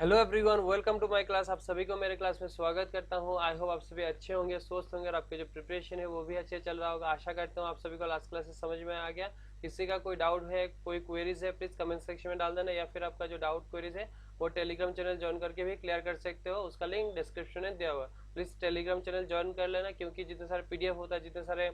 Hello everyone, welcome to my class. आप सभी को मेरे क्लास में स्वागत करता हूं। आई होप आप सभी अच्छे होंगे, स्वस्थ होंगे और आपके जो प्रिपरेशन है वो भी अच्छे चल रहा होगा। आशा करता हूं आप सभी को लास्ट क्लास से समझ में आ गया। किसी का कोई डाउट है, कोई क्वेरीज है, प्लीज कमेंट सेक्शन में डाल देना, या फिर आपका जो डाउट क्वेरीज है वो टेलीग्राम चैनल ज्वाइन करके भी क्लियर कर सकते हो। उसका लिंक डिस्क्रिप्शन में दिया हुआ। प्लीज टेलीग्राम चैनल ज्वाइन कर लेना, क्योंकि जितने सारे पीडीएफ होता है, जितने सारे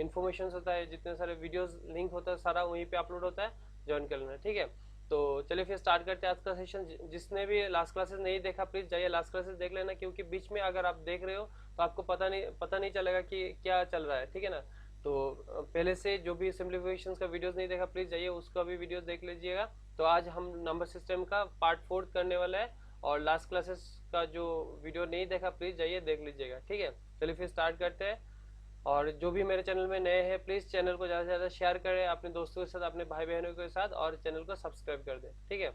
इन्फॉर्मेशन होता है, जितने सारे वीडियोज लिंक होता है, सारा वहीं पे अपलोड होता है। ज्वाइन कर लेना, ठीक है। तो चलिए फिर स्टार्ट करते हैं आज का सेशन। जिसने भी लास्ट क्लासेस नहीं देखा, प्लीज जाइए लास्ट क्लासेस देख लेना, क्योंकि बीच में अगर आप देख रहे हो तो आपको पता नहीं चलेगा कि क्या चल रहा है, ठीक है ना। तो पहले से जो भी सिंप्लीफिकेशन का वीडियोस नहीं देखा, प्लीज जाइए उसका भी वीडियो देख लीजिएगा। तो आज हम नंबर सिस्टम का पार्ट 4 करने वाला है, और लास्ट क्लासेस का जो वीडियो नहीं देखा, प्लीज जाइए देख लीजिएगा, ठीक है। चलिए फिर स्टार्ट करते हैं। और जो भी मेरे चैनल में नए हैं, प्लीज चैनल को ज्यादा से ज्यादा शेयर करें अपने दोस्तों के साथ, अपने भाई बहनों के साथ, और चैनल को सब्सक्राइब कर दें, ठीक है।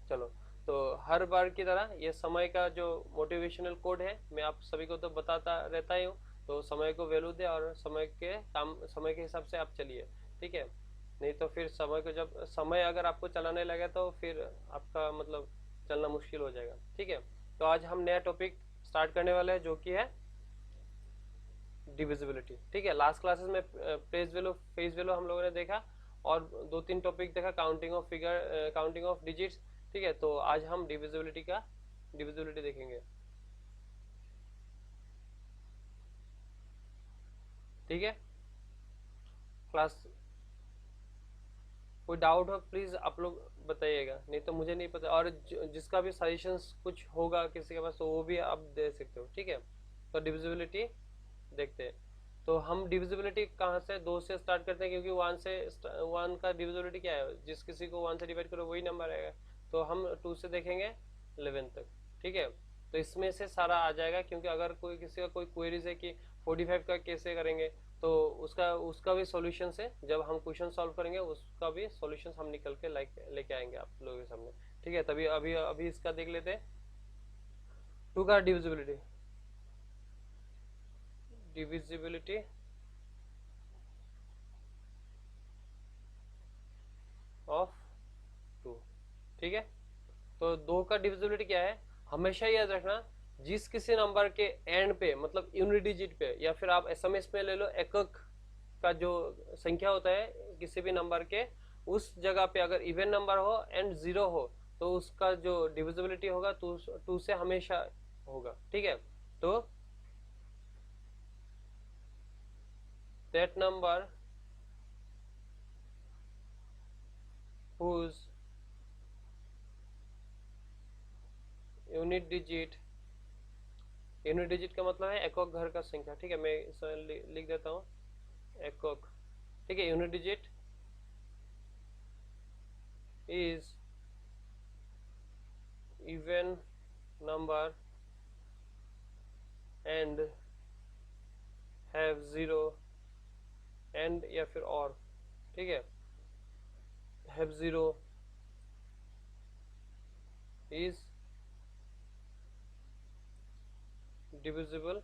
चलो, तो हर बार की तरह ये समय का जो मोटिवेशनल कोड है, मैं आप सभी को तो बताता रहता ही हूँ। तो समय को वैल्यू दे और समय के हिसाब से आप चलिए, ठीक है। नहीं तो फिर समय अगर आपको चलाने लगे तो फिर आपका मतलब चलना मुश्किल हो जाएगा, ठीक है। तो आज हम नया टॉपिक स्टार्ट करने वाले हैं, जो कि है डिविजिबिलिटी, ठीक है। लास्ट क्लासेस में फेज वैल्यू हम लोगों ने देखा, और दो तीन टॉपिक देखा, काउंटिंग ऑफ डिजिट्स, ठीक है। तो आज हम डिविजिबिलिटी देखेंगे, ठीक है। क्लास कोई डाउट हो प्लीज आप लोग बताइएगा, नहीं तो मुझे नहीं पता। और जिसका भी सजेशंस कुछ होगा किसी के पास, तो वो भी आप दे सकते हो, ठीक है। तो डिविजिबिलिटी देखते हैं। तो हम डिविजिबिलिटी कहाँ से, दो से स्टार्ट करते हैं, क्योंकि वन का डिविजिबिलिटी क्या है, जिस किसी को वन से डिवाइड करो वही नंबर आएगा। तो हम टू से देखेंगे 11 तक, ठीक है। तो इसमें से सारा आ जाएगा, क्योंकि अगर कोई किसी का कोई क्वेरीज है कि 45 का कैसे करेंगे, तो उसका उसका भी सॉल्यूशन है। जब हम क्वेश्चन सॉल्व करेंगे उसका भी सॉल्यूशन हम निकल के लेके आएंगे आप लोगों के सामने, ठीक है। तभी अभी अभी इसका देख लेते हैं। टू का डिविजिबिलिटी ऑफ टू, ठीक है। तो दो का डिविजिबिलिटी क्या है, हमेशा याद रखना, जिस किसी नंबर के एंड पे, मतलब यूनिट डिजिट पे, या फिर आप एसएमएस में ले लो, एकक का जो संख्या होता है किसी भी नंबर के, उस जगह पे अगर इवन नंबर हो एंड जीरो हो, तो उसका जो डिविजिबिलिटी होगा टू से हमेशा होगा, ठीक है। तो that number whose unit digit, unit digit का मतलब है एकक घर का संख्या, ठीक है। मैं इसमें लिख देता हूँ, एकक, ठीक है। Unit digit is even number and have zero and या फिर और, ठीक है। have zero is divisible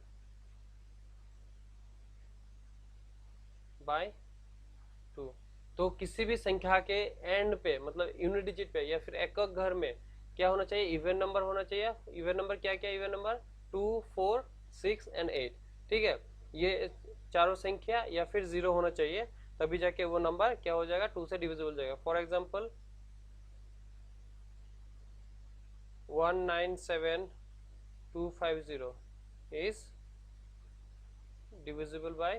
by two. तो किसी भी संख्या के एंड पे, मतलब यूनिट डिजिट पे या फिर एकक घर में, क्या होना चाहिए, इवन नंबर होना चाहिए। इवन नंबर क्या क्या, इवन नंबर 2, 4, 6 एंड 8, ठीक है। ये चारों संख्या या फिर जीरो होना चाहिए, तभी जाके वो नंबर क्या हो जाएगा, टू से डिविजिबल हो जाएगा। For example 197250 is divisible by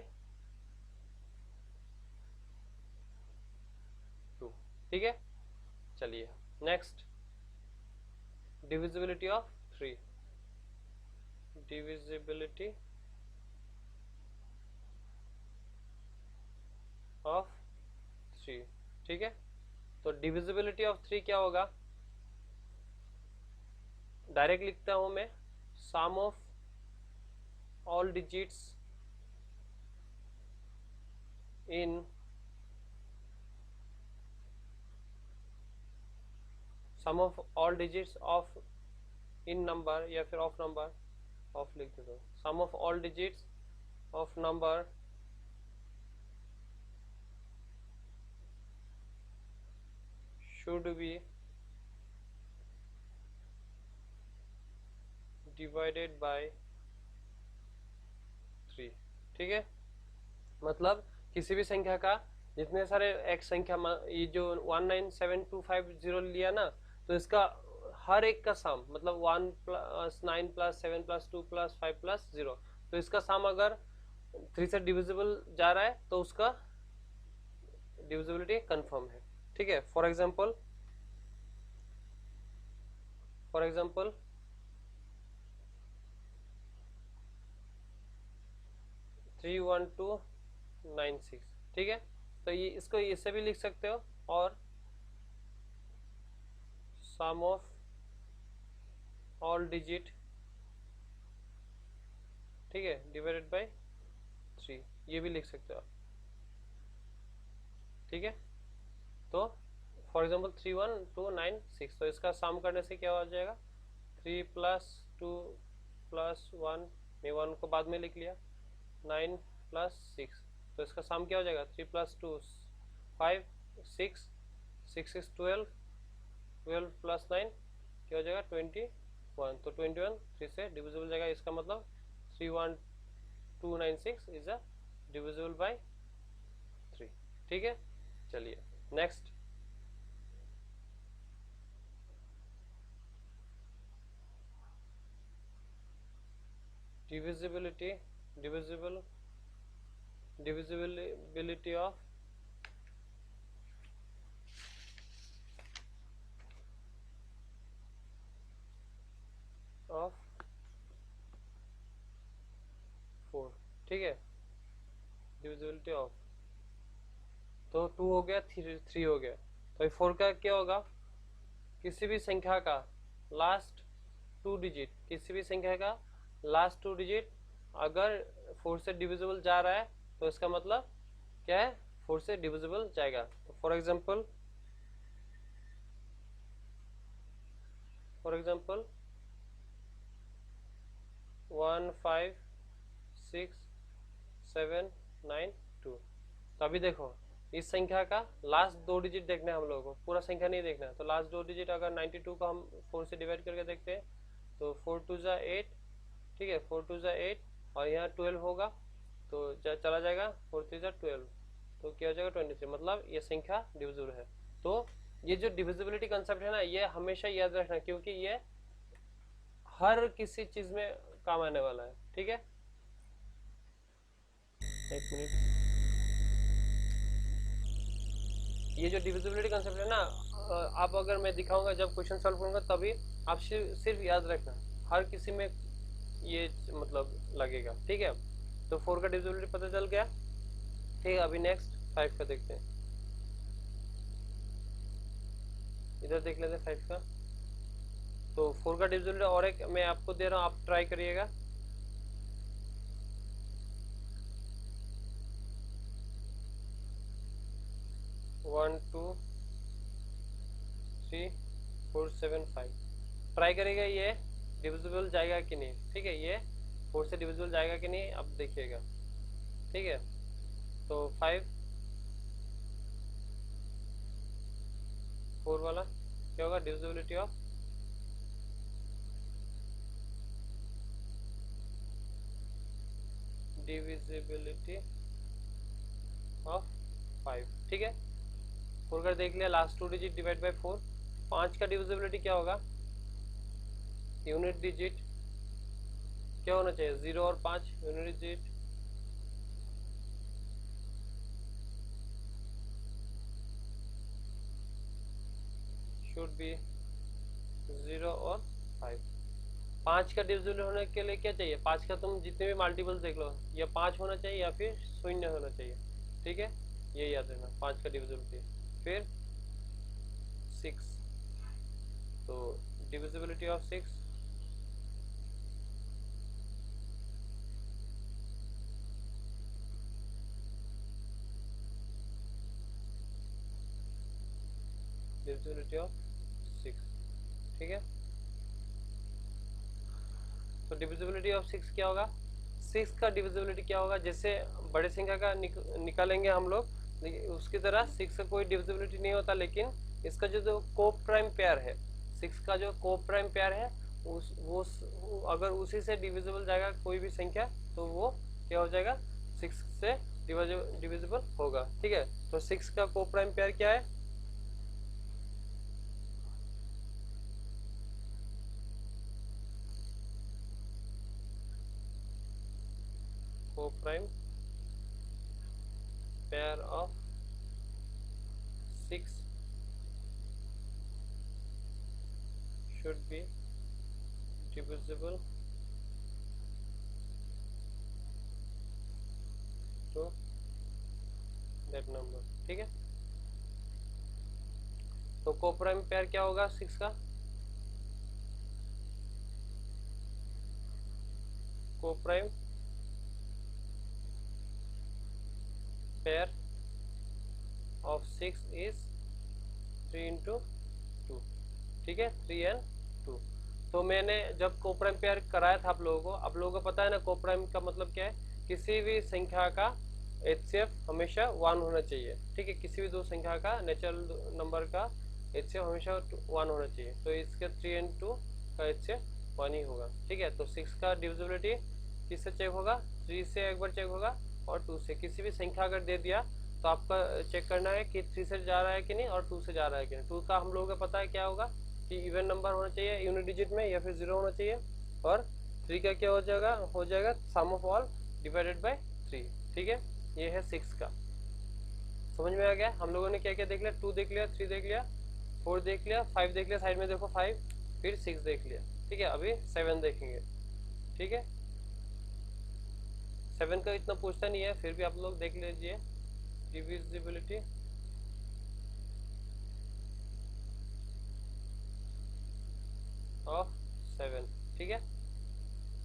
2, ठीक है। चलिए next, divisibility of 3, divisibility of 3, ठीक है। तो डिविजिबिलिटी ऑफ 3 क्या होगा, डायरेक्ट लिखता हूं मैं, sum of all digits in sum of all digits of in number, या फिर ऑफ नंबर, ऑफ लिख देता हूँ, sum of all digits of number should be divided by 3। ठीक है, मतलब किसी भी संख्या का जितने सारे x संख्या ये जो 197250 लिया ना, तो इसका हर एक का सम मतलब 1 + 9 + 7 + 2 + 5 + 0, तो इसका सम अगर 3 से डिविजिबल जा रहा है तो उसका डिविजिबिलिटी कंफर्म है। ठीक है, फॉर एग्जांपल 31296। ठीक है, तो ये इसको इससे भी लिख सकते हो, और सम ऑफ ऑल डिजिट, ठीक है, डिवाइडेड बाय 3, ये भी लिख सकते हो आप। ठीक है, तो फॉर एग्जांपल 31296, तो इसका सम करने से क्या हो जाएगा, 3 + 2 + 1, मैं 1 को बाद में लिख लिया, 9 + 6, तो इसका सम क्या हो जाएगा, 3 + 2 5 6 6 6 12 12 + 9 क्या हो जाएगा 21, तो 21 3 से डिविजिबल जाएगा, इसका मतलब 31296 इज अ डिविजिबल बाय 3। ठीक है, चलिए नेक्स्ट। divisibility of of 4। ठीक है, डिविजिबिलिटी ऑफ, तो 2 हो गया, 3 हो गया, तो 4 का क्या होगा, किसी भी संख्या का लास्ट 2 डिजिट, किसी भी संख्या का लास्ट 2 डिजिट अगर 4 से डिविजिबल जा रहा है तो इसका मतलब क्या है, 4 से डिविजिबल जाएगा। तो फॉर एग्जांपल 1 5 6 7 9 2। तो अभी देखो इस संख्या का लास्ट 2 डिजिट देखना है हम लोगों को, पूरा संख्या नहीं देखना है। तो लास्ट 2 डिजिट अगर 92 को हम 4 से डिवाइड करके देखते हैं तो 4 2 जा 8, ठीक है, 4 2 जा 8, और यहाँ 12 होगा तो चला जाएगा, 4 3 जा 12, तो क्या हो जाएगा 23, मतलब ये संख्या डिविजिबल है। तो ये जो डिविजिबिलिटी कंसेप्ट है ना, ये हमेशा याद रखना, क्योंकि ये हर किसी चीज में काम आने वाला है। ठीक है, एक मिनट, ये जो डिविजिबिलिटी कंसेप्ट है ना, आप अगर मैं दिखाऊंगा जब क्वेश्चन सॉल्व करूंगा तभी आप सिर्फ याद रखना, हर किसी में ये मतलब लगेगा। ठीक है, तो 4 का डिविजिबिलिटी पता चल गया। ठीक है, अभी नेक्स्ट 5 का देखते हैं, इधर देख लेते हैं 5 का। तो 4 का डिविजिबिलिटी और एक मैं आपको दे रहा हूँ, आप ट्राई करिएगा। वन टू 3 4 7 5 ट्राई करेगा, ये डिविजिबल जाएगा कि नहीं। ठीक है, ये 4 से डिविजिबल जाएगा कि नहीं, अब देखिएगा। ठीक है, तो 5 4 वाला क्या होगा, डिविजिबिलिटी ऑफ ऑफ 5। ठीक है, 4 का देख लिया, लास्ट 2 डिजिट डिवाइड बाय 4। 5 का डिविजिबिलिटी क्या होगा, यूनिट डिजिट क्या होना चाहिए, 0 और 5 यूनिट डिजिट, शुड बी 0 और 5। 5 का डिविजिबल होने के लिए क्या चाहिए, 5 का तुम जितने भी मल्टीपल्स देख लो, या 5 होना चाहिए या फिर 0 होना चाहिए। ठीक है, ये याद रखना, 5 का डिविजिबिलिटी। फिर 6, तो डिविजिबिलिटी ऑफ 6 डिविजिबिलिटी ऑफ 6। ठीक है, तो डिविजिबिलिटी ऑफ 6 क्या होगा, 6 का डिविजिबिलिटी क्या होगा, जैसे बड़े संख्या का निकालेंगे हम लोग, उसकी तरह 6 का कोई डिविजिबिलिटी नहीं होता, लेकिन इसका जो को प्राइम पेयर है, 6 का जो को प्राइम पेयर है अगर उसी से डिविजिबल जाएगा कोई भी संख्या तो वो क्या हो जाएगा, 6 से डिविजिबल होगा। ठीक है, तो 6 का कोप्राइम पेयर क्या है, coprime pair of 6 should be divisible to that number। ठीक है, तो कोप्राइम पेयर क्या होगा 6 का, coprime pair of 6 is 3 into 2। ठीक है, 3 and 2। तो मैंने जब कोप्राइम पेयर कराया था आप लोगों को, आप लोगों को पता है ना कोप्राइम का मतलब क्या है, किसी भी संख्या का HCF हमेशा 1 होना चाहिए। ठीक है, किसी भी दो संख्या का नेचुरल नंबर का HCF हमेशा 1 होना चाहिए। तो इसके 3 and 2 का HCF 1 ही होगा। ठीक है, तो 6 का डिविजिबिलिटी किससे चेक होगा, 3 से एक बार चेक होगा और 2 से। किसी भी संख्या अगर दे दिया तो आपका चेक करना है कि 3 से जा रहा है कि नहीं और 2 से जा रहा है कि नहीं। 2 का हम लोगों को पता है क्या होगा कि इवन नंबर होना चाहिए यूनिट डिजिट में या फिर 0 होना चाहिए, और 3 का क्या हो जाएगा सम ऑफ ऑल डिवाइडेड बाय 3। ठीक है, ये है 6 का। समझ में आ गया, हम लोगों ने क्या क्या देख लिया, 2 देख लिया, 3 देख लिया, 4 देख लिया, 5 देख लिया, साइड में देखो 5, फिर 6 देख लिया। ठीक है, अभी 7 देखेंगे। ठीक है, 7 का इतना पूछता नहीं है, फिर भी आप लोग देख लीजिए, डिविजिबिलिटी ऑफ 7। ठीक है,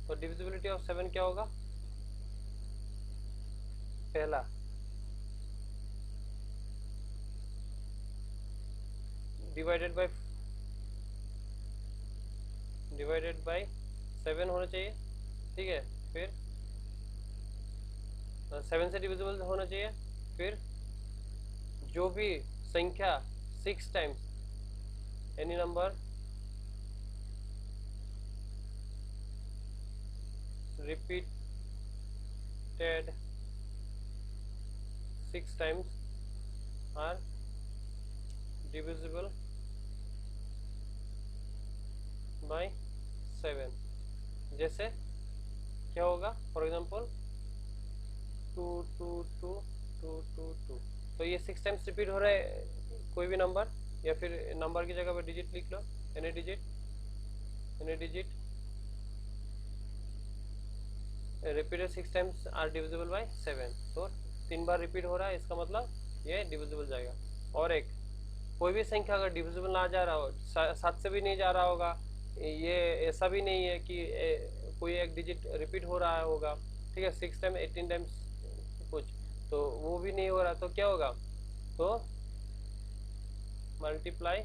तो डिविजिबिलिटी ऑफ 7 क्या होगा, पहला डिवाइडेड बाय 7 होना चाहिए। ठीक है, फिर 7 से डिविजिबल होना चाहिए। फिर जो भी संख्या 6 times any number repeated 6 times are divisible by 7। जैसे क्या होगा, फॉर एग्जाम्पल 2 2 2 2 2 2। तो ये 6 टाइम्स रिपीट हो रहा है कोई भी नंबर, या फिर नंबर की जगह पर डिजिट लिख लो, any digit repeated 6 times are divisible by 7। तो 3 बार रिपीट हो रहा है, इसका मतलब ये डिविजिबल जाएगा। और एक कोई भी संख्या अगर डिविजिबल ना जा रहा हो, 7 से भी नहीं जा रहा होगा, ये ऐसा भी नहीं है कि कोई एक डिजिट रिपीट हो रहा होगा। ठीक है, 6 टाइम 18 टाइम्स कुछ, तो वो भी नहीं हो रहा, तो क्या होगा, तो multiply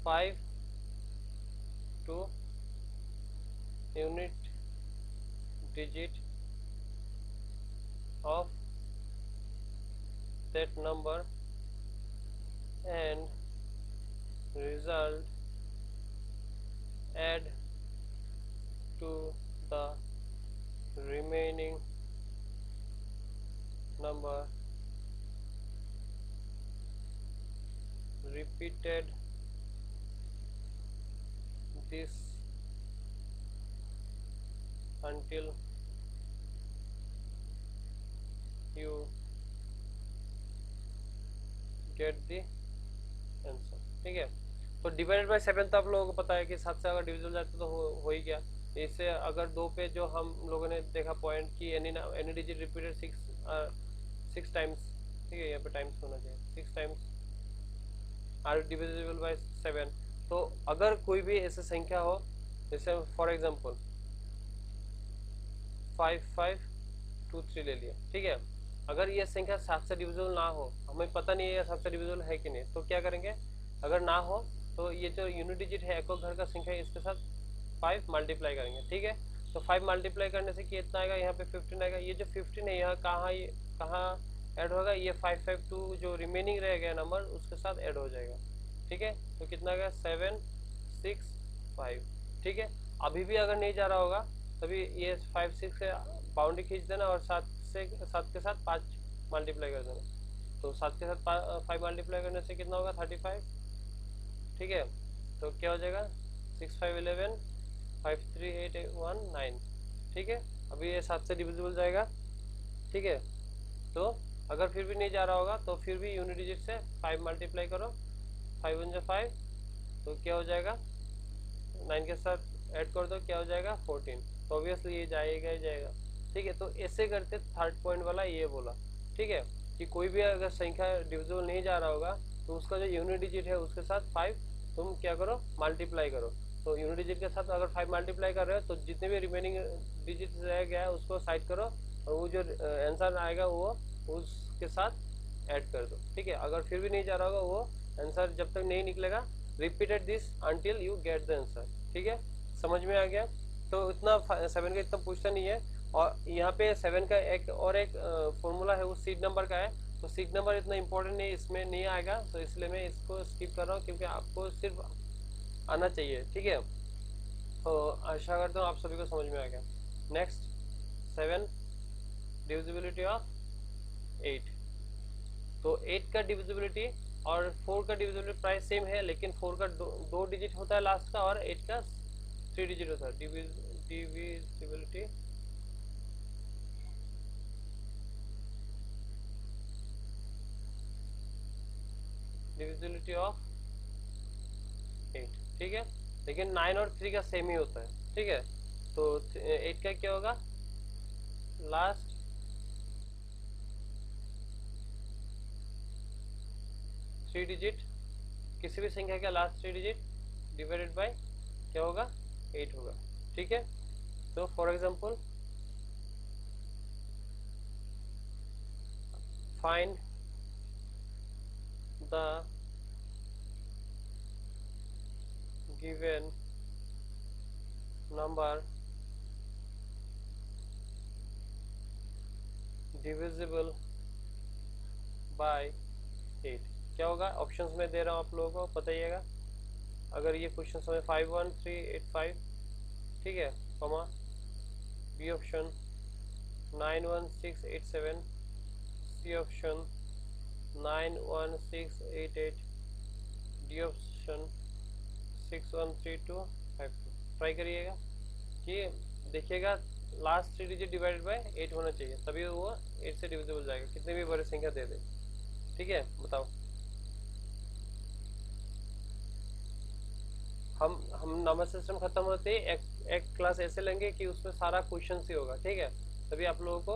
5 to unit digit of that number and result add to the remaining number repeated this until you get the answer. ठीक है, तो डिवाइडेड बाय 7 तो आप लोगों को पता है कि 7 से अगर डिविजन जाता तो हो ही गया। इससे अगर 2 पे जो हम लोगों ने देखा पॉइंट कि एनी डिजिट रिपीटेड 6 टाइम्स, ठीक है, यहाँ पे टाइम्स होना चाहिए, 6 टाइम्स आर डिविजिबल बाय 7। तो अगर कोई भी ऐसी संख्या हो, जैसे फॉर एग्जांपल 5523 ले लिया। ठीक है, अगर ये संख्या 7 से डिविजिबल ना हो, हमें पता नहीं है ये 7 से डिविजिबल है कि नहीं, तो क्या करेंगे, अगर ना हो तो ये जो यूनिट डिजिट है एक घर का संख्या, इसके साथ 5 मल्टीप्लाई करेंगे। ठीक है, तो 5 मल्टीप्लाई करने से कितना आएगा, यहाँ पे 15 आएगा। ये जो 15 है यहाँ कहाँ ऐड होगा, ये 552 जो रिमेनिंग रह गया नंबर उसके साथ ऐड हो जाएगा। ठीक है, तो कितना गया 7 6 5। ठीक है, अभी भी अगर नहीं जा रहा होगा तभी ये 5 6 से बाउंड्री खींच देना और 7 के साथ 5 मल्टीप्लाई कर देना। तो 7 के साथ 5 मल्टीप्लाई करने से कितना होगा 35। ठीक है, तो क्या हो जाएगा 6 5 11 5 3 8 1 9। ठीक है, अभी ये 7 से डिविजिबल जाएगा। ठीक है, तो अगर फिर भी नहीं जा रहा होगा तो फिर भी यूनिट डिजिट से 5 मल्टीप्लाई करो, 5 1 जा 5, तो क्या हो जाएगा 9 के साथ ऐड कर दो, क्या हो जाएगा 14। तो ऑब्वियसली ये जाएगा ही जाएगा। ठीक है, तो ऐसे करते थर्ड पॉइंट वाला ये बोला। ठीक है, कि कोई भी अगर संख्या डिविजिबल नहीं जा रहा होगा तो उसका जो यूनिट डिजिट है उसके साथ 5 तुम क्या करो मल्टीप्लाई करो। तो यूनिट डिजिट के साथ अगर 5 मल्टीप्लाई कर रहे हो तो जितने भी रिमेनिंग डिजिट रह गया है उसको साइड करो और वो जो आंसर आएगा वो उसके साथ ऐड कर दो। ठीक है, अगर फिर भी नहीं जा रहा होगा वो आंसर जब तक नहीं निकलेगा repeated this until you get the answer. ठीक है, समझ में आ गया। तो इतना 7 का इतना पूछता नहीं है। और यहाँ पे 7 का एक फॉर्मूला है वो सीड नंबर का है, तो सीड नंबर इतना इंपॉर्टेंट नहीं इसमें नहीं आएगा, तो इसलिए मैं इसको स्किप कर रहा हूँ क्योंकि आपको सिर्फ आना चाहिए। ठीक है, तो आशा करता हूँ आप सभी को समझ में आ गया। Next 7 divisibility of 8। तो 8 का डिविजिबिलिटी और 4 का डिविजिबिलिटी प्राइस सेम है, लेकिन 4 का दो डिजिट होता है लास्ट का और 8 का 3 डिजिट होता है। Divisibility divisibility of 8। ठीक है, लेकिन 9 और 3 का सेम ही होता है। ठीक है, तो 8 का क्या होगा लास्ट 3 डिजिट, किसी भी संख्या का लास्ट 3 डिजिट डिवाइडेड बाय क्या होगा 8 होगा। ठीक है, तो for example find the given number divisible by 8। क्या होगा ऑप्शंस में दे रहा हूँ आप लोगों को बताइएगा। अगर ये क्वेश्चन हमें 51385, ठीक है, comma B option 91687, C option 91688, D option 613252। Try करिएगा कि देखिएगा लास्ट 3 डिजिट डिवाइडेड बाय 8 होना चाहिए, तभी वो 8 से डिविजिबल जाएगा, कितनी भी बड़ी संख्या दे दे। ठीक है, बताओ। हम नंबर सिस्टम खत्म होते ही एक क्लास ऐसे लेंगे कि उसमें सारा क्वेश्चन ही होगा। ठीक है, तभी आप लोगों को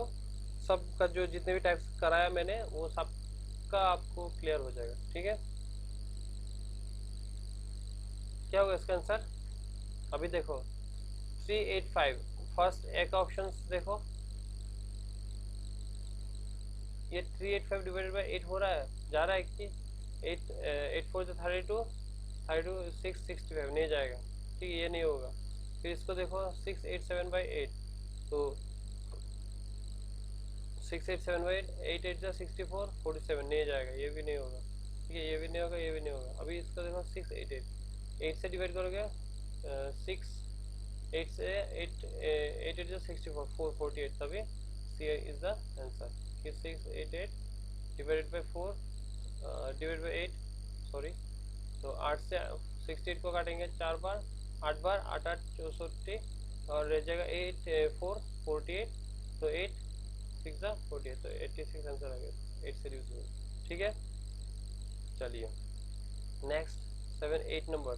सब का जो जितने भी टाइप्स कराया मैंने वो सब का आपको क्लियर हो जाएगा। ठीक है, क्या होगा इसका आंसर अभी देखो 385। फर्स्ट एक ऑप्शन देखो, ये 385 डिवाइडेड बाय 8 हो रहा है, जा रहा है कि 8 8 4 32 32 665 नहीं जाएगा। ठीक है, ये नहीं होगा। फिर इसको देखो 687 बाई 8, तो 687 बाई 8 8 64 47 नहीं जाएगा, ये भी नहीं होगा। ठीक है, ये भी नहीं होगा, ये भी नहीं होगा। अभी इसको देखो 688 8 से डिवाइड करोगे 6 8 से 8 8 8 64 448, तभी C is the answer. 688 divided by 4 divide by 8, sorry, तो 8 से 68 को काटेंगे 4 बार, 8 बार 8 8 64 और रह जाएगा 8 4 48, तो 8 6 48, तो 86 आंसर आ गया 8 से डिविजिबल। ठीक है, चलिए नेक्स्ट 7 8 नंबर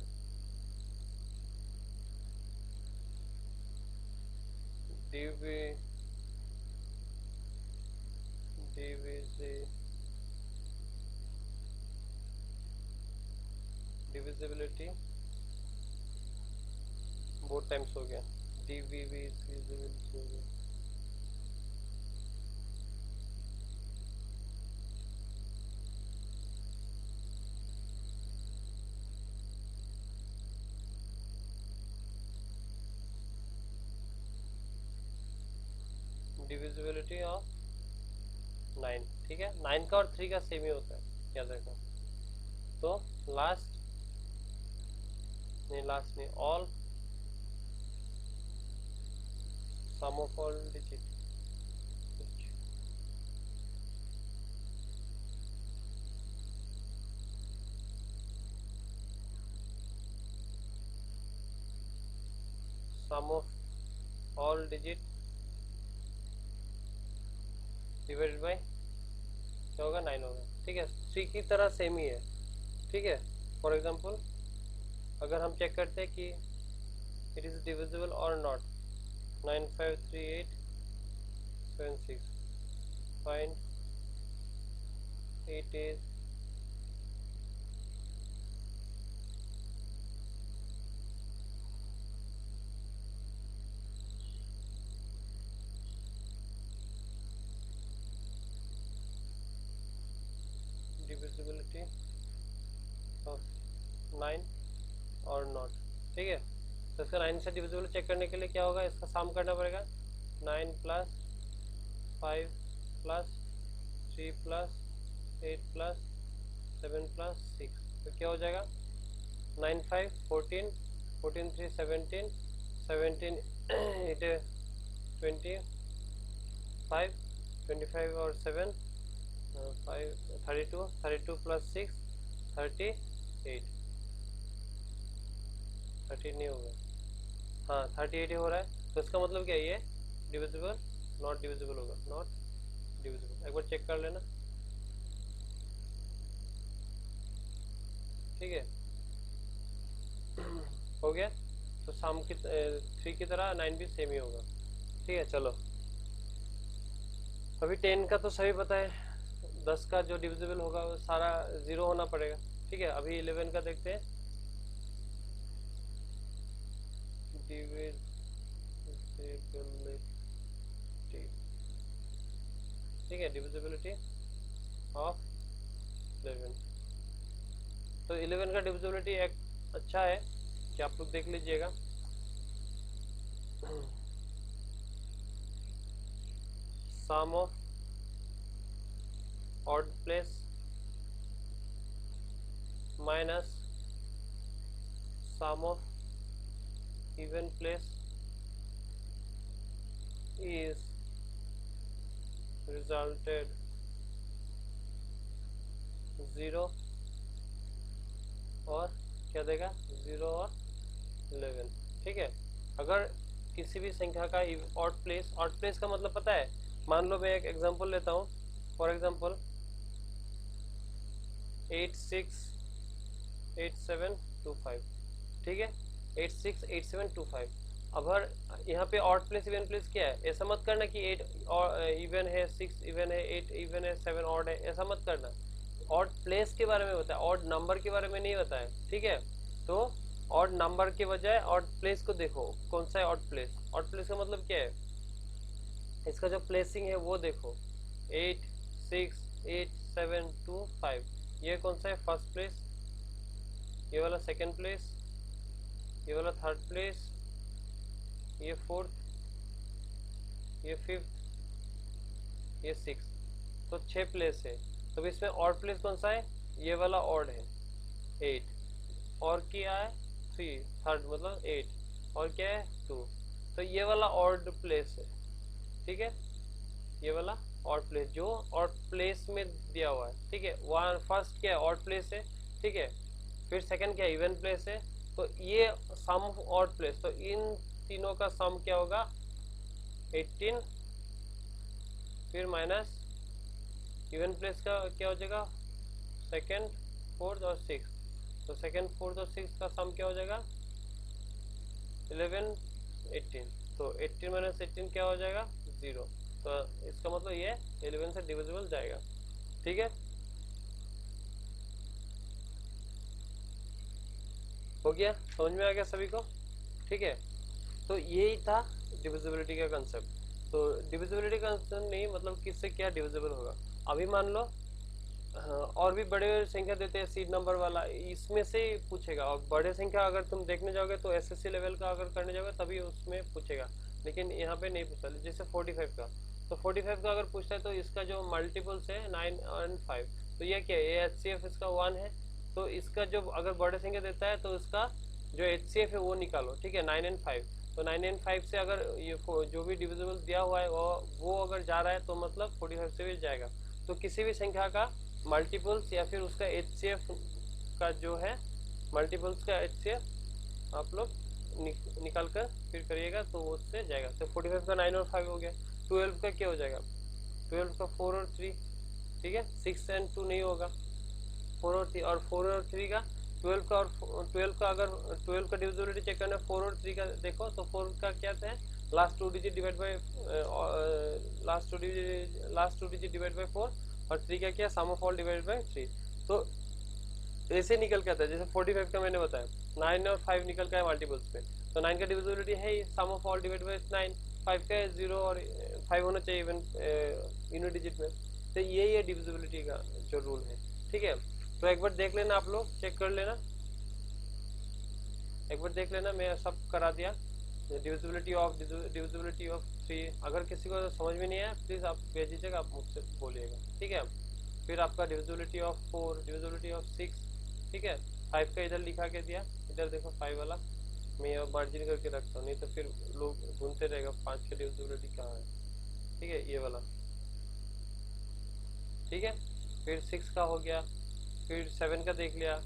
डिविजिबिलिटी बहुत टाइम्स हो गया, डिविजिबिलिटी हो गया। Divisibility of 9। ठीक है, 9 का और 3 का सेम ही होता है, याद रखना। तो लास्ट नहीं लास्ट नहीं, all sum of all digit, sum of all digit divided by क्या होगा 9 होगा। ठीक है, 3 की तरह सेम ही है। ठीक है, फॉर एग्जांपल अगर हम चेक करते हैं कि इट इज डिविजिबल और not, 953876 find it is divisibility of 9 और नॉट। ठीक है, तो इसका 9 से डिविजिबल चेक करने के लिए क्या होगा, इसका सम करना पड़ेगा, 9 plus 5 plus 3 plus 8 plus 7 plus 6, तो क्या हो जाएगा 9 5 14 14 3 17 17 8 25 25 और 7 5 32 32 प्लस 6 38 30 नहीं होगा, हाँ 38 हो रहा है। तो इसका मतलब क्या है, ये डिविजिबल नॉट डिविजिबल होगा, नॉट डिविजिबल। एक बार चेक कर लेना। ठीक है, हो गया। तो सम की 3 की तरह 9 भी सेम ही होगा। ठीक है, चलो अभी 10 का तो सभी पता है, 10 का जो डिविजिबल होगा वो सारा 0 होना पड़ेगा। ठीक है, अभी 11 का देखते हैं। डिविजिबिलिटी, ठीक है, डिविजिबिलिटी ऑफ 11। तो 11 का डिविजिबिलिटी एक अच्छा है कि आप लोग देख लीजिएगा। Sum of odd place minus sum of even place is resulted 0 और क्या देगा 0 और 11। ठीक है, अगर किसी भी संख्या का ऑड प्लेस का मतलब पता है, मान लो मैं एक एग्जांपल लेता हूँ, फॉर एग्जांपल 868725। ठीक है, 868725। अगर यहाँ पे ऑड प्लेस इवन प्लेस क्या है, ऐसा मत करना कि 8 इवन है, 6 इवन है, 8 इवन है, 7 ऑड है, ऐसा मत करना। ऑड प्लेस के बारे में बताया, ऑड नंबर के बारे में नहीं बताया। ठीक है, तो ऑड नंबर के बजाय ऑड प्लेस को देखो, कौन सा है ऑड प्लेस। ऑड प्लेस का मतलब क्या है, इसका जो प्लेसिंग है वो देखो, 8 6 8 7 2 5, ये कौन सा है फर्स्ट प्लेस, ये वाला सेकंड प्लेस, ये वाला थर्ड प्लेस, ये फोर्थ, ये फिफ्थ, ये सिक्स, तो 6 प्लेस है। तो इसमें ऑड प्लेस कौन सा है, ये वाला ऑड है 8, और क्या है 3, थर्ड मतलब 8, और क्या है 2, तो ये वाला ऑड प्लेस है। ठीक है, ये वाला ऑड प्लेस जो ऑड प्लेस में दिया हुआ है। ठीक है, वन फर्स्ट क्या है ऑड प्लेस है। ठीक है, फिर सेकंड क्या इवन प्लेस है, तो ये सम ऑड प्लेस, तो इन तीनों का सम क्या होगा 18, फिर माइनस इवन प्लेस का क्या हो जाएगा सेकंड फोर्थ और 6, तो सेकंड फोर्थ और 6 का सम क्या हो जाएगा 11 18, तो 18 माइनस 18 क्या हो जाएगा 0, तो इसका मतलब ये 11 से डिविजिबल जाएगा। ठीक है, हो गया, समझ में आ गया सभी को। ठीक है, तो यही था डिविजिबिलिटी का कंसेप्ट। तो डिविजिबिलिटी का कंसेप्ट नहीं मतलब किससे क्या डिविजिबल होगा। अभी मान लो और भी बड़े संख्या देते हैं सीड नंबर वाला, इसमें से पूछेगा। और बड़े संख्या अगर तुम देखने जाओगे तो एसएससी लेवल का अगर करने जाओगे तभी उसमें पूछेगा, लेकिन यहाँ पे नहीं पूछता। जैसे 45 का, तो 45 का अगर पूछता है तो इसका जो मल्टीपल्स है 9 और 5, तो ये क्या है, ये HCF इसका 1 है। तो इसका जो अगर बड़े संख्या देता है तो इसका जो HCF है वो निकालो, ठीक है, 9 and 5। तो 9 and 5 से अगर ये जो भी डिविजिबल दिया हुआ है वो अगर जा रहा है तो मतलब 45 से भी जाएगा। तो किसी भी संख्या का मल्टीपल्स या फिर उसका HCF का जो है मल्टीपल्स का HCF आप लोग निकाल कर फिर करिएगा तो उससे जाएगा। तो 45 का 9 और 5 हो गया। 12 का क्या हो जाएगा? 12 का 4 और 3, ठीक है, 6 and 2 नहीं होगा, 4 और 3, और 4 और 3 का 12 का, और 12 का अगर 12 का डिविजिबिलिटी चेक करना है 4 और 3 का देखो तो 4 का क्या है, last two digit divide by last two digit divide by 4, और 3 का क्या, सम ऑफ ऑल डिवाइड बाय 3। तो ऐसे निकल के आता है। जैसे 45 का मैंने बताया 9 और 5 निकल का है मल्टीपल्स पे, तो 9 का डिविजिबिलिटी है ही सम ऑफ ऑल डिवाइड बाय 9, 5 का है 0 और 5 होना चाहिए इवन यूनिट डिजिट में। तो ये डिविजिबिलिटी का जो रूल है, ठीक है। तो एक बार देख लेना, आप लोग चेक कर लेना, एक बार देख लेना, मैं सब करा दिया। डिविजिबिलिटी ऑफ 3, अगर किसी को समझ में नहीं आया प्लीज आप भेजिएगा, आप मुझसे बोलिएगा, ठीक है। फिर आपका डिविजिबिलिटी ऑफ 4, डिविजिबिलिटी ऑफ 6, ठीक है। 5 का इधर लिखा के दिया, इधर देखो 5 वाला मैं यहाँ मार्जिन करके रखता हूँ, नहीं तो फिर लोग ढूंढते रहेगा 5 का डिविजिबिलिटी कहाँ है, ठीक है, ये वाला, ठीक है। फिर 6 का हो गया, फिर 7 का देख लिया,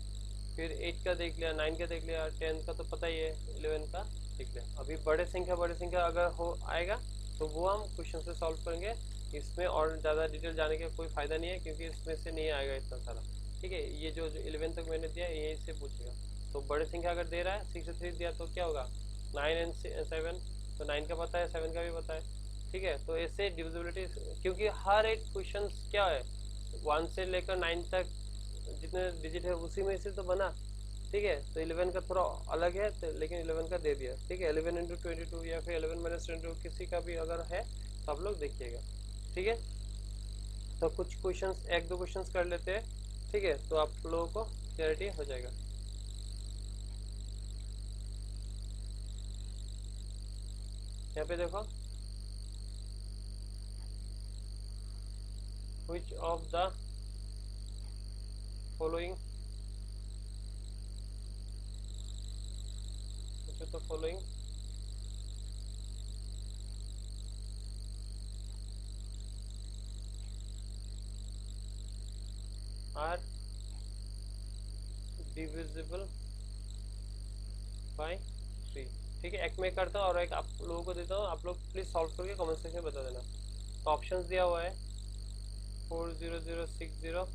फिर 8 का देख लिया, 9 का देख लिया, 10 का तो पता ही है, 11 का देख लिया। अभी बड़े संख्या अगर हो आएगा तो वो हम क्वेश्चन से सॉल्व करेंगे। इसमें और ज़्यादा डिटेल जाने का कोई फायदा नहीं है क्योंकि इसमें से नहीं आएगा इतना सारा, ठीक है। ये जो 11 तक मैंने दिया यही से पूछेगा। तो बड़े संख्या अगर दे रहा है 6 से 3 दिया तो क्या होगा, 9 and 7, तो 9 का पता है, 7 का भी पता है, ठीक है। तो ऐसे डिविजिबिलिटी, क्योंकि हर एक क्वेश्चन क्या है 1 से लेकर 9 तक जितने डिजिट है उसी में से तो बना, ठीक है। तो 11 का थोड़ा अलग है तो, लेकिन 11 का दे दिया, ठीक है। 11 into 22 या फिर 11 - 22 किसी का भी अगर है तो आप लोग देखिएगा, ठीक है। तो कुछ क्वेश्चंस, एक दो क्वेश्चंस कर लेते हैं, ठीक है, तो आप लोगों को क्लैरिटी हो जाएगा। यहाँ पे देखो, which of the following are divisible by 3, ठीक है। एक मैं करता हूँ और एक आप लोगों को देता हूँ, आप लोग प्लीज सॉल्व करके कमेंट सेक्शन में बता देना। तो ऑप्शंस दिया हुआ है 40060,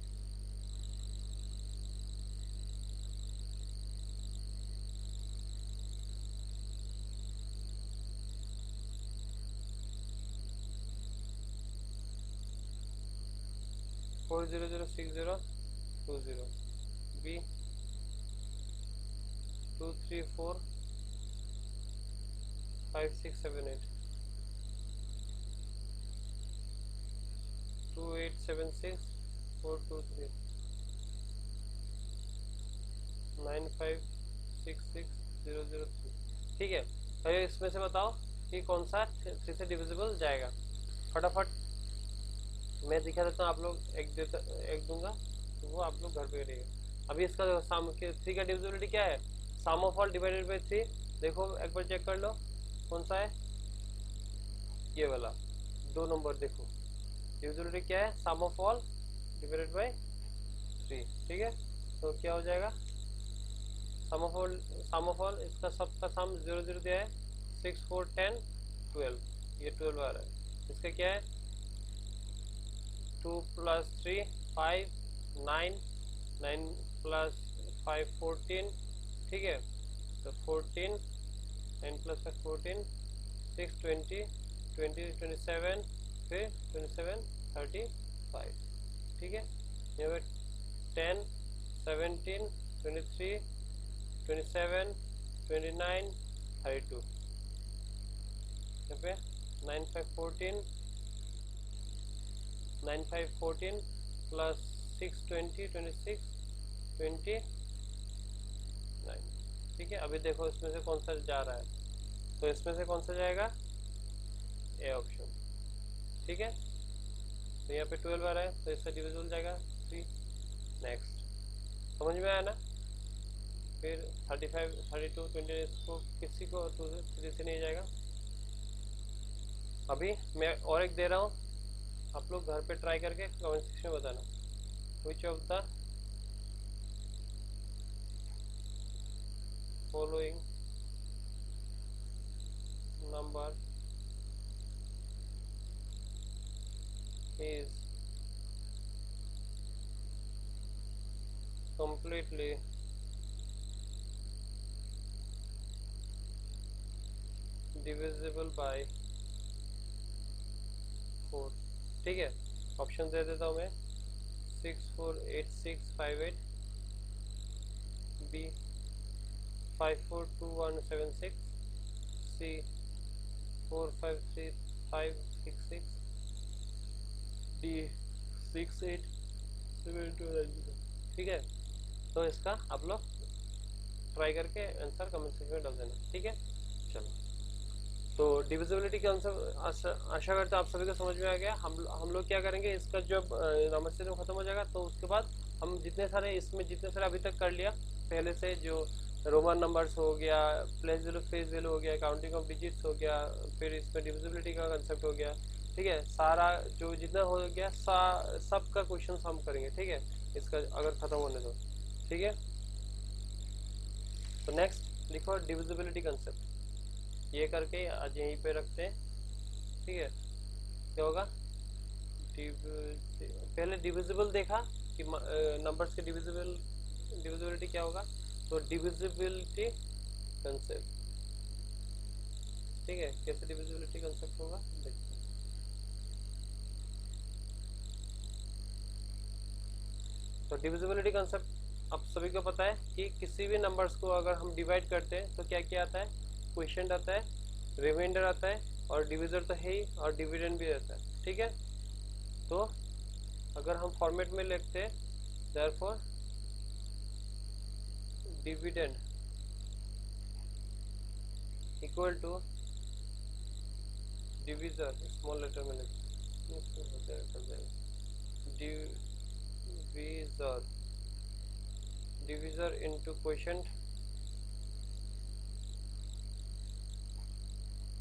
4006020, B 234 5678, 2876 423, 9566003, ठीक है। तो इसमें से बताओ कि कौन सा 3 से डिविजिबल जाएगा। फटाफट मैं दिखा देता हूँ, आप लोग एक दूंगा तो वो आप लोग घर पे करिएगा। अभी इसका 3 का डिविजिबिलिटी क्या है, सम ऑफ ऑल डिवाइडेड बाय 3। देखो एक बार चेक कर लो कौन सा है, ये वाला 2 नंबर। देखो डिविजिबिलिटी क्या है, सम ऑफ ऑल डिवाइडेड बाय 3, ठीक है। तो क्या हो जाएगा, सम ऑफ ऑल इसका सबका सम 0 0 दिया है, 6 4 10 12, ये 12 आ रहा है। इसका क्या है 2 + 3 5 9 9 + 5 14, ठीक है। तो 14 9 + 5 14 6 20 20 27, फिर 27 35, ठीक है। यहाँ पे 10 17 23 27 29 32, यहाँ पे 9 5 14 9 5 14 + 6 20 26 29, ठीक है। अभी देखो इसमें से कौन सा जा रहा है, तो इसमें से कौन सा जाएगा, ए ऑप्शन, ठीक है। तो यहाँ पे 12 आ रहा है तो इसका डिविजिबल जाएगा 3। नेक्स्ट, समझ में आया ना। फिर 35, 32, 20, इसको किसी को 2 से 3 से नहीं जाएगा। अभी मैं और एक दे रहा हूँ, आप लोग घर पे ट्राई करके कमेंट सेक्शन में बताना, which of the following number is completely divisible by 4। ठीक है, ऑप्शन दे देता हूँ मैं, 6, 4, 8, 6, 5, 8, B 5, 4, 2, 1, 7, 6, C 4, 5, 3, 5, 6, 6, D 6, 8, 7, 2, 9, 0। ठीक है, तो इसका आप लोग ट्राई करके आंसर कमेंट सेक्शन में डाल देना। ठीक है, चलो, तो डिविजिबिलिटी का आंसर आशा करते हैं आप सभी को समझ में आ गया। हम लोग क्या करेंगे, इसका जब नंबर सिस्टम खत्म हो जाएगा तो उसके बाद हम जितने सारे अभी तक कर लिया पहले से, जो रोमन नंबर्स हो गया, प्लेस वैल्यू, फेज वैल्यू हो गया, काउंटिंग ऑफ डिजिट्स हो गया, फिर इसमें डिविजिबिलिटी का कंसेप्ट हो गया। ठीक है, सारा जो जितना हो गया सब का क्वेश्चन हम करेंगे। ठीक है, इसका अगर खत्म होने दो। ठीक है, तो नेक्स्ट लिखो डिविजिबिलिटी कंसेप्ट, ये करके आज यहीं पे रखते हैं। ठीक है, क्या होगा, पहले डिविजिबल देखा कि नंबर्स के डिविजिबिलिटी क्या होगा, तो डिविजिबिलिटी कंसेप्ट। ठीक है, कैसे डिविजिबिलिटी कंसेप्ट होगा देखते हैं। तो डिविजिबिलिटी कंसेप्ट आप सभी को पता है कि किसी भी नंबर्स को अगर हम डिवाइड करते हैं तो क्या क्या आता है, क्वोशिएंट आता है, रिमाइंडर आता है, और डिविजर तो है ही, और डिविडेंड भी रहता है। ठीक है, तो अगर हम फॉर्मेट में लिखते हैं, therefore dividend equal to divisor, small letter में लिखते हैं, डिविजर इनटू क्वोशिएंट।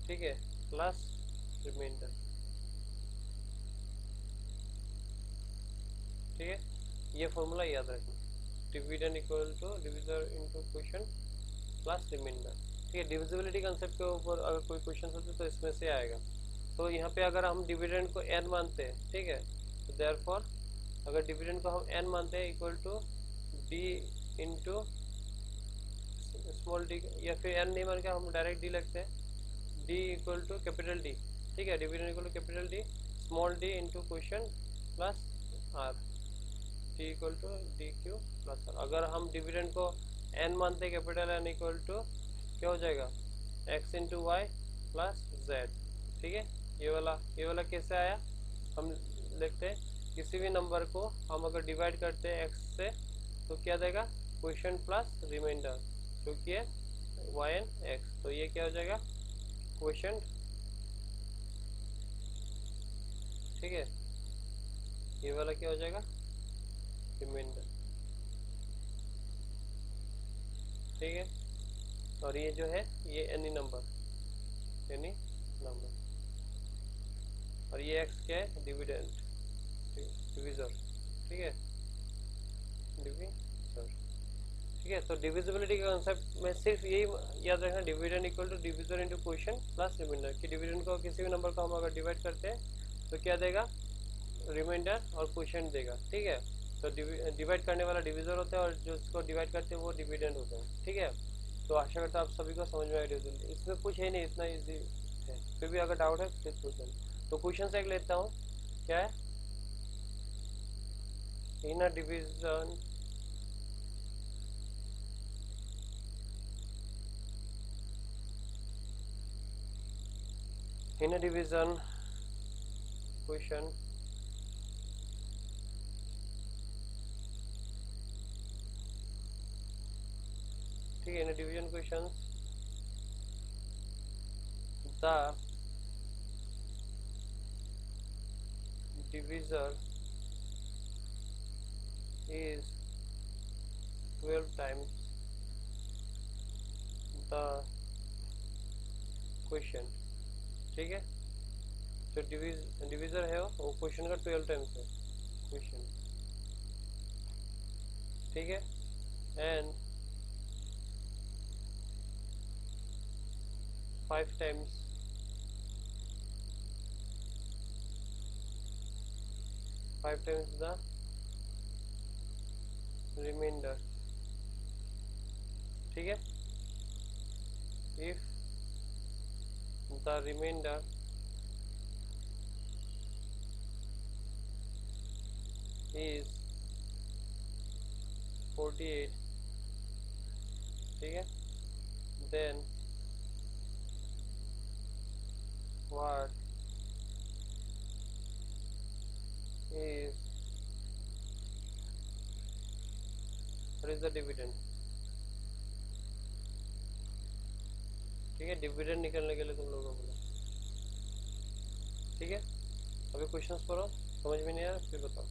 ठीक है, प्लस रिमाइंडर। ठीक है, ये फॉर्मूला याद रखना, dividend equal to divisor into quotient plus remainder. ठीक है, डिविजिबिलिटी कंसेप्ट के ऊपर अगर कोई क्वेश्चन होते तो इसमें से आएगा। तो यहाँ पे अगर हम डिविडेंड को n मानते हैं, ठीक है, तो देयरफॉर अगर डिविडेंड को हम n मानते हैं equal to d into small d, या फिर n नहीं मान के हम डायरेक्ट d लगते हैं, d equal to capital D। ठीक है, dividend equal to capital D स्मॉल d into quotient plus r, t equal to D Q plus r। अगर हम डिविडेंड को n मानते हैं कैपिटल N इक्वल टू क्या हो जाएगा, x into y plus z. ठीक है, ये वाला कैसे आया, हम लिखते हैं किसी भी नंबर को हम अगर डिवाइड करते हैं x से तो क्या देगा, क्वोशिएंट प्लस रिमाइंडर जो कि है y एन x, तो ये क्या हो जाएगा, क्वोशिएंट। ठीक है, ये वाला क्या हो जाएगा, रिमाइंडर। ठीक है, और ये जो है ये एनी नंबर, और ये x क्या है, डिविडेंड, डिविजर। ठीक है, डिविजर। ठीक है, तो डिविजिबिलिटी का कंसेप्ट में सिर्फ यही याद रखना, dividend equal to divisor into quotient plus remainder, कि डिविडेंड को किसी भी नंबर को हम अगर डिवाइड करते हैं तो क्या देगा, रिमाइंडर और क्वोशिएंट देगा। ठीक है, तो डिवाइड करने वाला डिविजर होता है और जो उसको डिवाइड करते हैं वो डिविडेंड होता है। ठीक है, तो आशा करता हूँ आप सभी को समझ में आया डिविजिबिलिटी, इसमें कुछ है नहीं, इतना ईजी है, फिर भी अगर डाउट है फिर पूछ लेना। तो क्वेश्चन से एक लेता हूँ, क्या है, इन अ डिवीजन क्वेश्चन ठीक है, in division question the divisor is 12 times question, ठीक है। जो डिविजर है वो क्वेश्चन का 12 टाइम्स है क्वेश्चन, ठीक है। एंड 5 टाइम्स द रिमाइंडर, ठीक है। इफ द रिमाइंडर is 48, ठीक है, then what is the dividend, ठीक है। डिविडेंड निकलने के लिए तुम लोगों को बोला, ठीक है। अभी क्वेश्चंस पढ़ो, समझ में नहीं आया फिर बताओ।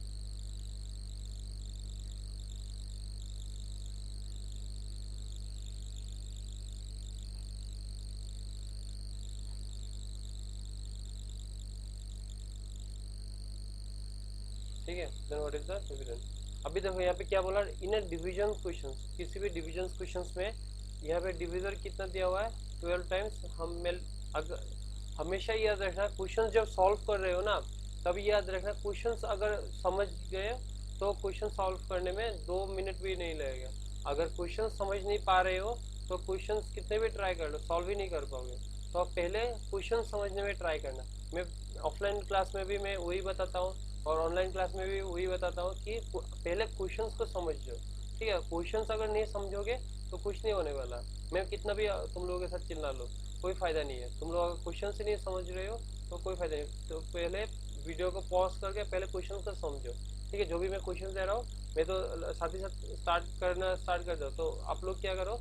ठीक है, then what is the dividend. अभी देखो यहाँ पे क्या बोला, इन अ डिवीजन क्वेश्चंस, किसी भी डिवीजन क्वेश्चंस में यहाँ पे डिविजर कितना दिया हुआ है 12 टाइम्स। अगर हमेशा याद रखना, क्वेश्चन जब सॉल्व कर रहे हो ना तभी याद रखना, क्वेश्चंस अगर समझ गए तो क्वेश्चन सॉल्व करने में 2 मिनट भी नहीं लगेगा। अगर क्वेश्चन समझ नहीं पा रहे हो तो क्वेश्चन कितने भी ट्राई कर लो सॉल्व ही नहीं कर पाओगे। तो आप पहले क्वेश्चन समझने में ट्राई करना। मैं ऑफलाइन क्लास में भी मैं वही बताता हूँ और ऑनलाइन क्लास में भी वही बताता हूँ कि पहले क्वेश्चंस को समझो, ठीक है। क्वेश्चंस अगर नहीं समझोगे तो कुछ नहीं होने वाला। मैं कितना भी तुम लोगों के साथ चिल्ला लो कोई फायदा नहीं है। तुम लोग अगर क्वेश्चन से नहीं समझ रहे हो तो कोई फायदा नहीं। तो पहले वीडियो को पॉज करके पहले क्वेश्चन को समझो, ठीक है। जो भी मैं क्वेश्चन दे रहा हूँ मैं तो साथ ही साथ स्टार्ट कर दो। तो आप लोग क्या करो,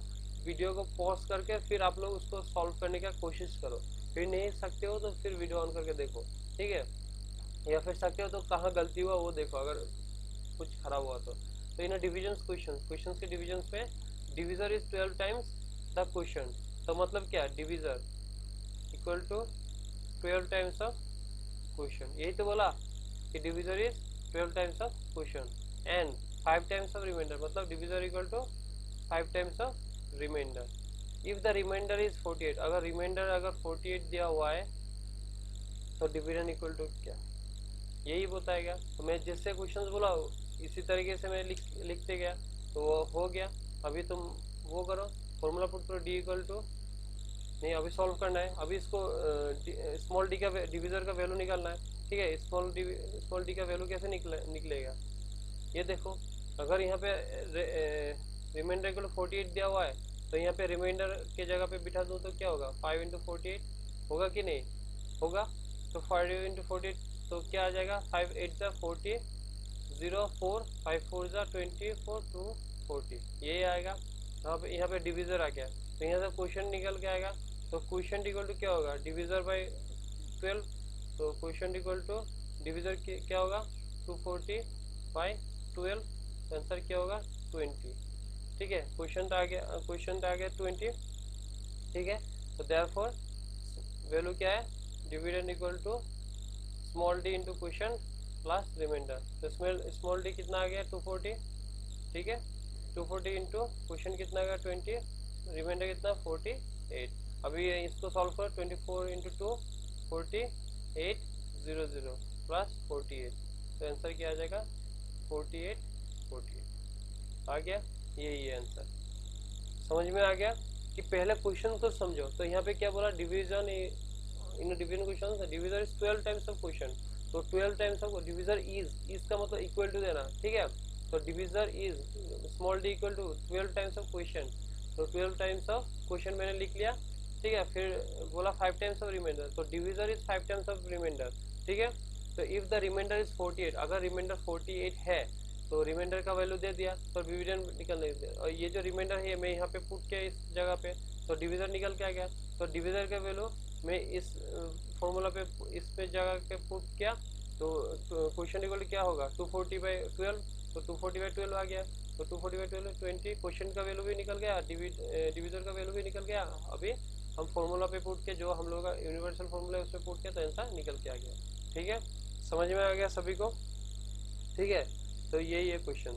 वीडियो को पॉज करके फिर आप लोग उसको सॉल्व करने का कोशिश करो। फिर नहीं सकते हो तो फिर वीडियो ऑन करके देखो, ठीक है। या फिर सकते हो तो कहाँ गलती हुआ वो देखो अगर कुछ खराब हुआ तो इन डिविजन क्वेश्चन के डिविजन में divisor is 12 times the question. तो मतलब क्या, divisor equal to 12 times of question. यही तो बोला कि डिविजर इज 12 टाइम्स ऑफ क्वेश्चन एंड 5 टाइम्स ऑफ रिमाइंडर, मतलब divisor equal to 5 times of reminder. If the reminder is 48, अगर रिमाइंडर अगर 48 दिया हुआ है तो डिविजन इक्वल टू क्या, यही बताएगा। तो मैं जिससे क्वेश्चंस बोला इसी तरीके से मैं लिखते गया तो वो हो गया। अभी तुम वो करो, फॉर्मूला पुट करो, डी इक्वल टू, नहीं अभी सॉल्व करना है। अभी इसको स्मॉल डी का डिविजर का वैल्यू निकालना है, ठीक है। स्मॉल डी का वैल्यू कैसे निकलेगा ये देखो। अगर यहाँ पे रिमाइंडर इक्वल 48 दिया हुआ है तो यहाँ पे रिमाइंडर के जगह पे बिठा दूँ तो क्या होगा, 5 इंटू 48 होगा कि नहीं होगा। तो 5 इंटू 48 तो क्या आ जाएगा, 5 8 जा 40, 0 4 5 4 जा 24 2 40, यही आएगा। यहाँ पे डिविजर आ गया तो यहाँ से क्वेश्चन निकल के आएगा। तो क्वेश्चन इक्वल टू क्या होगा, डिविजर बाई 12। तो क्वेश्चन इक्वल टू डिविजर क्या होगा 240 बाई 12, आंसर क्या होगा 20, ठीक है। क्वेश्चन आ गया 20, ठीक है। तो देयरफॉर वैल्यू क्या है, dividend equal to small D into quotient plus remainder. तो स्मॉल डी कितना आ गया 240, ठीक है। 240 इंटू क्वेश्चन कितना आ गया 20, रिमाइंडर कितना 48। अभी इसको सॉल्व कर, 24 इंटू 2 48 0 0 प्लस 48, तो आंसर क्या आ जाएगा 48 आ गया। यही है आंसर। समझ में आ गया कि पहले क्वेश्चन को समझो। तो यहाँ पे क्या बोला, division in division question, divisor is 12 times of quotient. तो 12 टाइम्स ऑफ डिवीजर इज का मतलब इक्वल टू देना, ठीक है। तो divisor is small D equal to 12 times of quotient. तो 12 टाइम्स ऑफ क्वेश्चन मैंने लिख लिया, ठीक है। फिर बोला 5 टाइम्स ऑफ रिमाइंडर, तो divisor is 5 times of remainder, ठीक है। तो इफ द रिमाइंडर इज 48, अगर रिमाइंडर 48 है तो रिमाइंडर का वैल्यू दे दिया तो डिविजन निकल दिया। और ये जो रिमाइंडर है मैं यहाँ पे पुट किया इस जगह पे, तो डिविजन निकल के आ गया। तो डिविजर का वैल्यू मैं इस फॉर्मूला पे इस पे जगह पे पुट किया तो क्वेश्चन इक्वल क्या होगा 240 बाई 12, तो 240 बाई 12 आ गया। तो 240 बाई 12 20, क्वेश्चन का वैल्यू भी निकल गया, डिविजर का वैल्यू भी निकल गया। अभी हम फॉर्मूला पे पुट के, जो हम लोग का यूनिवर्सल फॉर्मूला है उस पे पुट किया तो आंसर निकल के आ गया। ठीक है, समझ में आ गया सभी को? ठीक है, तो यही है क्वेश्चन।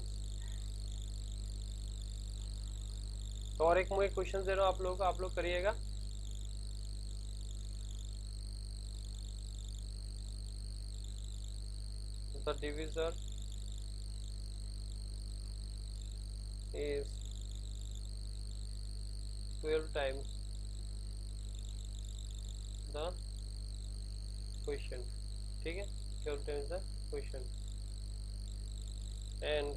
तो और एक मैं क्वेश्चन दे रहा हूँ आप लोगों को, आप लोग करिएगा। The divisor is 12 times the question। ठीक है, 12 times the question and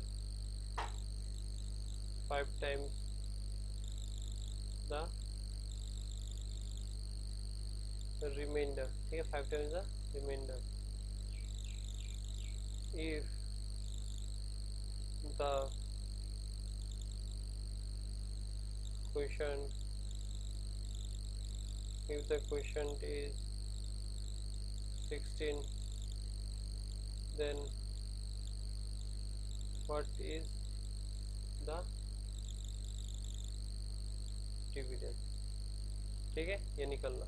5 times the remainder। ठीक है, 5 times the remainder if the quotient is 16, then what is the dividend। ठीक है, ये निकलना,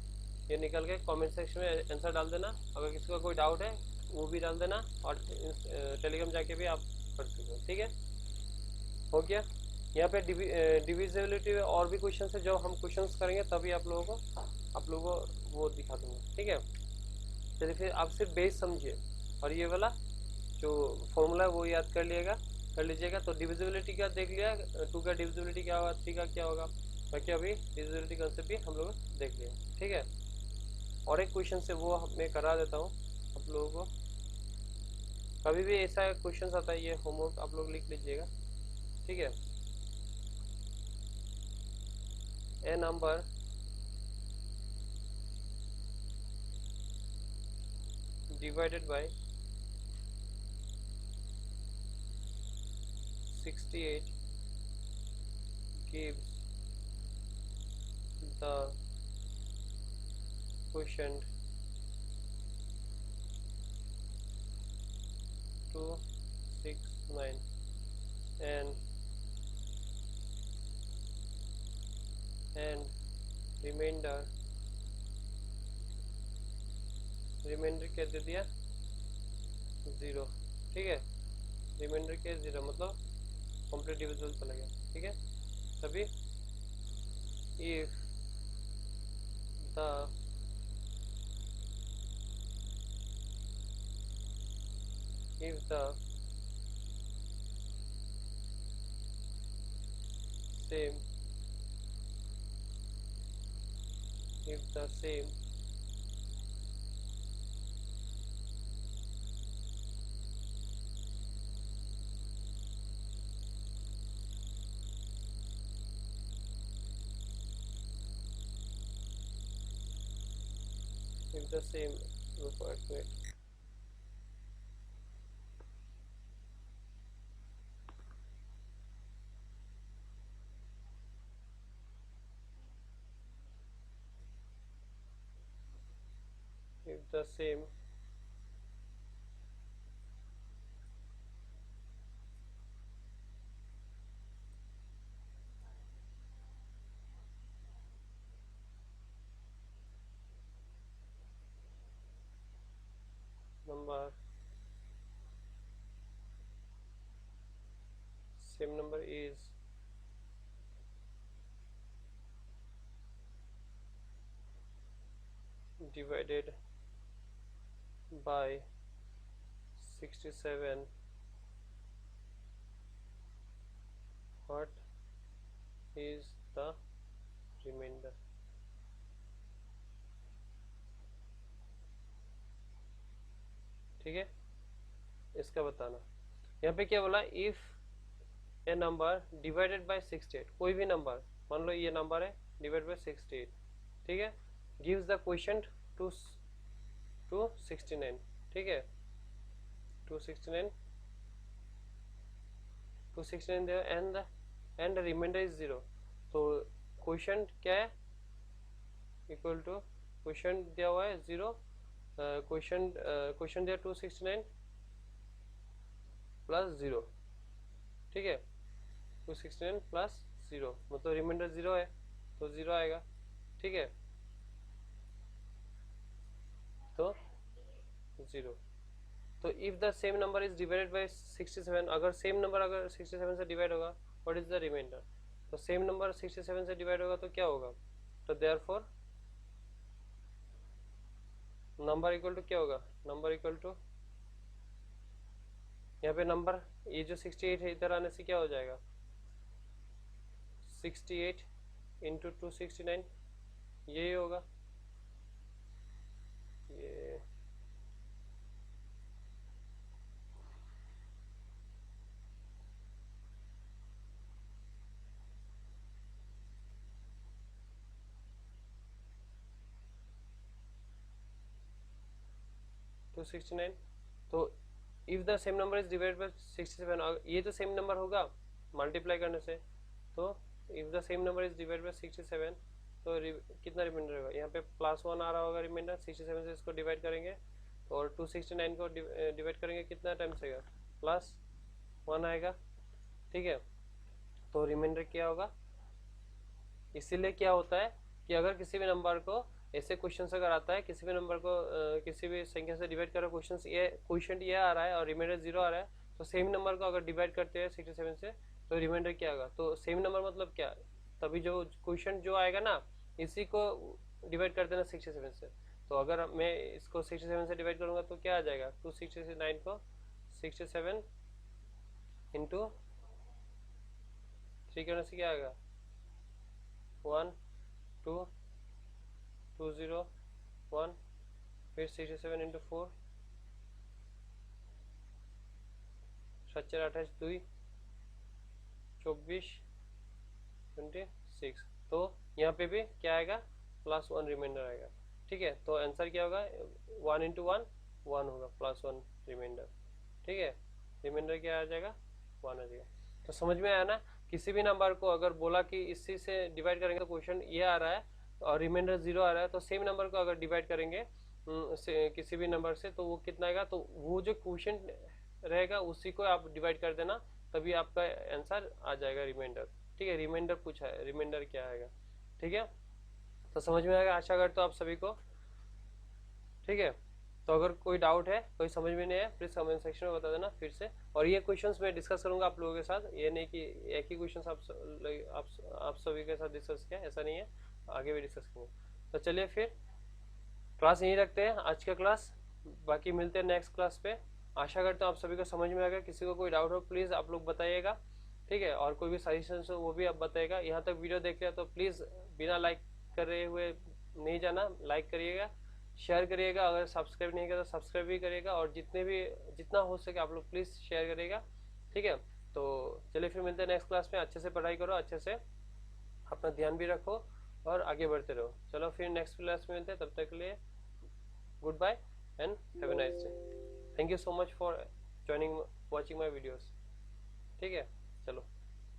ये निकल के कमेंट सेक्शन में आंसर डाल देना। अगर किसी का कोई डाउट है वो भी डाल देना, और टेलीग्राम जाके भी आप कर सकते हो। ठीक है, हो गया। यहाँ पे डिविजिबिलिटी और भी क्वेश्चन है, जो हम क्वेश्चंस करेंगे तभी आप लोगों को वो दिखा दूंगा। ठीक है, चलिए फिर आप सिर्फ बेस समझिए, और ये वाला जो फॉर्मूला है वो याद कर लीजिएगा। तो डिविजिबिलिटी का देख लिया, 2 का डिविजिबिलिटी क्या होगा, 3 का क्या होगा, बाकी अभी डिविजिबिलिटी कंसेप्ट भी हम लोग देख लिया। ठीक है, और एक क्वेश्चन से वो मैं करा देता हूँ आप लोगों को। कभी भी ऐसा क्वेश्चन आता है, ये होमवर्क आप लोग लिख लीजिएगा। ठीक है, a number divided by 68 gives the quotient 269 and reminder क्या दे दिया, 0। ठीक है, रिमाइंडर क्या 0 मतलब कंप्लीट डिविजिबल चला गया। ठीक है, तभी if the same required weight। if the same number is divided by 67, what is the remainder। ठीक है, इसका बताना। यहाँ पे क्या बोला, if A number divided by 68, कोई भी नंबर, मान लो ये नंबर है डिवाइड बाय 68। ठीक है, गिव्स द क्वोशंट टू 269। ठीक है, 269 दे एंड रिमाइंडर इज 0। तो क्वोशंट क्या है, इक्वल टू क्वोशंट दिया हुआ है 0, क्वोशंट दिया 269 प्लस 0। ठीक है, 269 प्लस 0 मतलब रिमाइंडर 0 है तो 0 आएगा, ठीक है, तो 0। तो if the same number is divided by 67, अगर सेम नंबर अगर 67 से डिवाइड होगा, व्हाट इज द रिमाइंडर? तो सेम नंबर 67 से डिवाइड होगा तो क्या होगा? तो देयरफॉर नंबर इक्वल टू क्या होगा? नंबर इक्वल टू यहाँ पे नंबर ये जो 68 है इधर आने से क्या हो जाएगा? 68 इंटू 269 यही होगा, ये 269। तो if the same number is divide by 67, ये तो सेम नंबर होगा मल्टीप्लाई करने से, तो if the same number is divide by 67 तो कितना रिमाइंडर होगा? यहाँ पे +1 आ रहा होगा रिमाइंडर, 67 से इसको डिवाइड करेंगे और 269 को डिवाइड करेंगे, कितना टाइम्स आएगा? +1 आएगा, ठीक है। तो रिमाइंडर क्या होगा? इसीलिए क्या होता है कि अगर किसी भी नंबर को ऐसे क्वेश्चन अगर आता है, किसी भी नंबर को किसी भी संख्या से डिवाइड करो, क्वेश्चन ये आ रहा है और रिमाइंडर 0 आ रहा है, तो सेम नंबर को अगर डिवाइड करते हैं 67 से तो रिमाइंडर क्या होगा? तो सेम नंबर मतलब क्या? तभी जो क्वेश्चन जो आएगा ना इसी को डिवाइड कर देना 67 से। तो अगर मैं इसको 67 से डिवाइड करूंगा तो क्या आ जाएगा? 269 को 67 इंटू 3 करने से क्या आएगा? 1 2 2 0 1, फिर 67 इंटू 4 7 28 2 24 26। तो यहाँ पे भी क्या आएगा? +1 रिमाइंडर आएगा, ठीक है। तो आंसर क्या होगा? 1 इंटू 1 1 होगा, +1 रिमाइंडर, ठीक है। रिमाइंडर क्या आ जाएगा? 1 आ जाएगा। तो समझ में आया ना? किसी भी नंबर को अगर बोला कि इसी से डिवाइड करेंगे तो क्वेश्चन ये आ रहा है और रिमाइंडर 0 आ रहा है, तो सेम नंबर को अगर डिवाइड करेंगे किसी भी नंबर से तो वो कितना आएगा? तो वो जो क्वेश्चन रहेगा उसी को आप डिवाइड कर देना, तभी आपका आंसर आ जाएगा रिमाइंडर, ठीक है। रिमाइंडर पूछा है, रिमाइंडर क्या आएगा, ठीक है। तो समझ में आएगा आशा करता हूँ आप सभी को, ठीक है। तो अगर कोई डाउट है, कोई समझ में नहीं है, प्लीज कमेंट सेक्शन में बता देना फिर से। और ये क्वेश्चंस मैं डिस्कस करूंगा आप लोगों के साथ, ये नहीं कि एक ही क्वेश्चंस आप सभी के साथ डिस्कस किया, ऐसा नहीं है, आगे भी डिस्कस करूंगा। तो चलिए फिर क्लास यहीं रखते हैं, आज का क्लास, बाकी मिलते हैं नेक्स्ट क्लास पे। आशा करता हूँ आप सभी को समझ में आ गया। किसी को कोई डाउट हो प्लीज आप लोग बताइएगा, ठीक है। और कोई भी सजेशन हो वो भी आप बताइएगा। यहाँ तक वीडियो देख लिया तो प्लीज बिना लाइक करे हुए नहीं जाना, लाइक करिएगा, शेयर करिएगा, अगर सब्सक्राइब नहीं किया तो सब्सक्राइब भी करिएगा, और जितना हो सके आप लोग प्लीज शेयर करिएगा, ठीक है। तो चलिए फिर मिलते हैं नेक्स्ट क्लास में। अच्छे से पढ़ाई करो, अच्छे से अपना ध्यान भी रखो और आगे बढ़ते रहो। चलो फिर नेक्स्ट क्लास में मिलते हैं, तब तक के लिए good bye and have a nice day. Thank you so much for joining watching my videos, ठीक है। चलो।